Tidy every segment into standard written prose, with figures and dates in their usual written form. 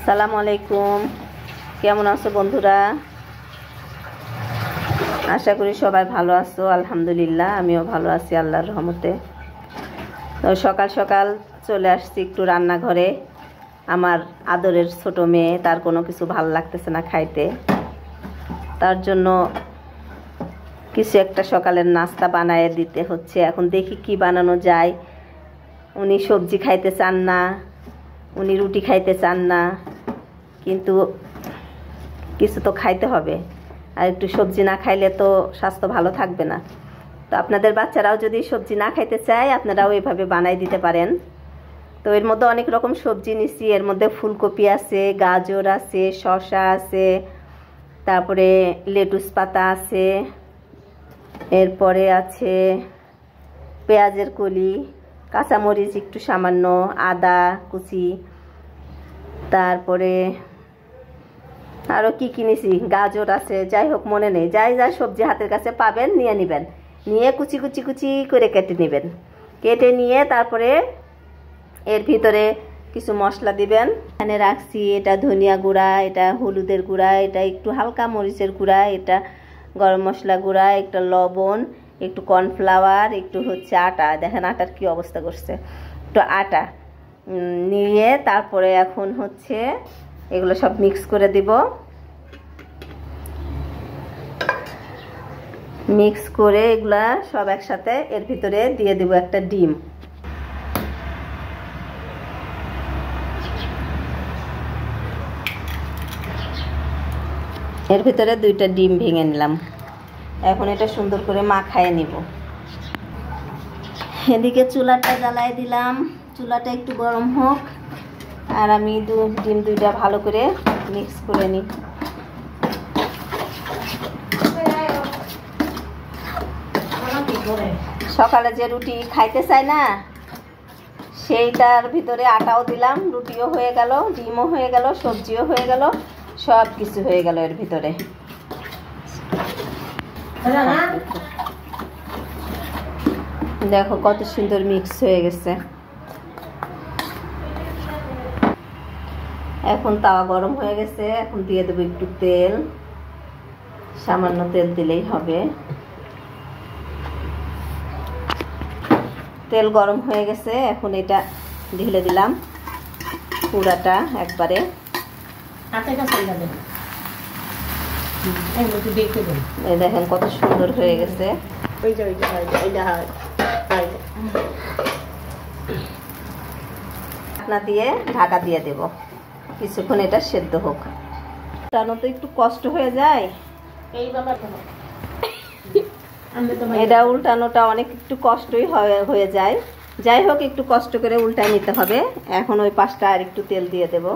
সালামু আলাইকুম। কেমন আছো বন্ধুরা? আশা করি সবাই ভালো আছো। আলহামদুলিল্লাহ, আমিও ভালো আছি আল্লাহর রহমতে। তো সকাল সকাল চলে আসছি একটু রান্নাঘরে। আমার আদরের ছোট মেয়ে, তার কোনো কিছু ভালো লাগতেছে না খাইতে, তার জন্য কিছু একটা সকালের নাস্তা বানায় দিতে হচ্ছে। এখন দেখি কি বানানো যায়। উনি সবজি খাইতে চান না, উনি রুটি খাইতে চান না, কিন্তু কিছু তো খাইতে হবে। আর একটু সবজি না খাইলে তো স্বাস্থ্য ভালো থাকবে না। তো আপনাদের বাচ্চারাও যদি সবজি না খাইতে চায়, আপনারাও এভাবে বানাই দিতে পারেন। তো এর মধ্যে অনেক রকম সবজি নিছি। এর মধ্যে ফুলকপি আছে, গাজর আছে, শসা আছে, তারপরে লেটুস পাতা আছে, এরপরে আছে পেঁয়াজের কলি, কাঁচামরিচ একটু সামান্য, আদা কুচি, তারপরে আরও কি কিনেছি, গাজর আছে, যাই হোক মনে নেই। যাই সবজি হাতের কাছে পাবেন নিয়ে নেবেন, নিয়ে কুচি কুচি কুচি করে কেটে নেবেন। কেটে নিয়ে তারপরে এর ভিতরে কিছু মশলা দিবেন। এখানে রাখছি এটা ধনিয়া গুঁড়া, এটা হলুদের গুঁড়া, এটা একটু হালকা মরিচের গুঁড়া, এটা গরম মশলা গুঁড়া, একটা লবণ, একটু কর্নফ্লাওয়ার, একটু হচ্ছে আটা। দেখেন আটার কি অবস্থা করছে। একটু আটা নিয়ে তারপরে এখন হচ্ছে এগুলো সব মিক্স করে দিব। মিক্স করে এগুলা সব একসাথে এর ভিতরে দিয়ে দিব একটা ডিম। এর ভিতরে 2টা ডিম ভেঙে নিলাম। এখন এটা সুন্দর করে মাখায় নিব। এদিকে চুলাটা জ্বালায় দিলাম, চুলাটা একটু গরম হোক, আর আমি ডিম 2টা ভালো করে মিক্স করে নিই। সকালে যে রুটি খাইতে চাই না, সেইটার ভিতরে আটাও দিলাম, রুটিও হয়ে গেল, ডিমও হয়ে গেল, সবজিও হয়ে গেল, সব কিছু হয়ে গেল এর ভিতরে। দেখো কত সুন্দর মিক্স হয়ে গেছে। এখন তাওয়া গরম হয়ে গেছে, এখন দিয়ে দেবো একটু তেল, সামান্য তেল দিলেই হবে। তেল গরম হয়ে গেছে, এখন এটা ঢেলে দিলাম পুরাটা একবারে। এই দেখেন কত সুন্দর হয়ে গেছে। ঢাকনা দিয়ে ঢাকা দিয়ে দেব, কিছুক্ষণ এটা সেদ্ধ হোক। উল্টানো তো একটু কষ্ট হয়ে যায়, এটা উল্টানোটা অনেক একটু কষ্টই হয়ে যায়। যাই হোক, একটু কষ্ট করে উল্টায় নিতে হবে। এখন ওই পাশটা আর একটু তেল দিয়ে দেব।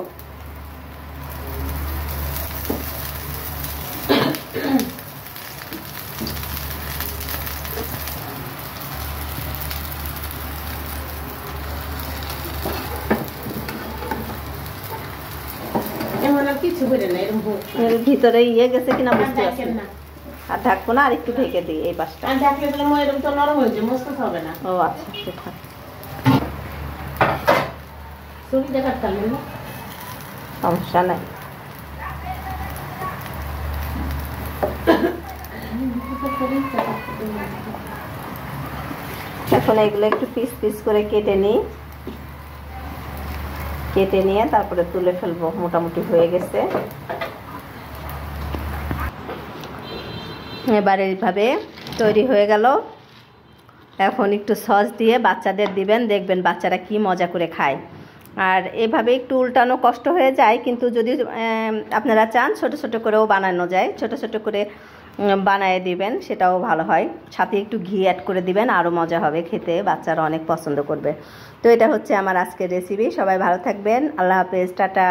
এর ভিতরে ইয়ে গেছে কিনা বুঝতে পারছি না। আর ঢাকবো না, আর একটু ঢেকে দিই এই পাশটা। ও আচ্ছা, সমস্যা নাই। এখন এগুলো একটু পিস পিস করে কেটে নিই, কেটে নিয়ে তারপরে তুলে ফেলবো। মোটামুটি হয়ে গেছে। এবার এইভাবে তৈরি হয়ে গেল। এখন একটু সস দিয়ে বাচ্চাদের দিবেন, দেখবেন বাচ্চারা কি মজা করে খায়। আর এভাবে একটু উল্টানো কষ্ট হয়ে যায়, কিন্তু যদি আপনারা চান ছোট ছোট করেও বানানো যায়, ছোট ছোট করে বানায় দিবেন, সেটাও ভালো হয়। সাথে একটু ঘি অ্যাড করে দিবেন, আরও মজা হবে খেতে, বাচ্চারা অনেক পছন্দ করবে। তো এটা হচ্ছে আমার আজকের রেসিপি। সবাই ভালো থাকবেন, আল্লাহ হাফেজ, টাটা।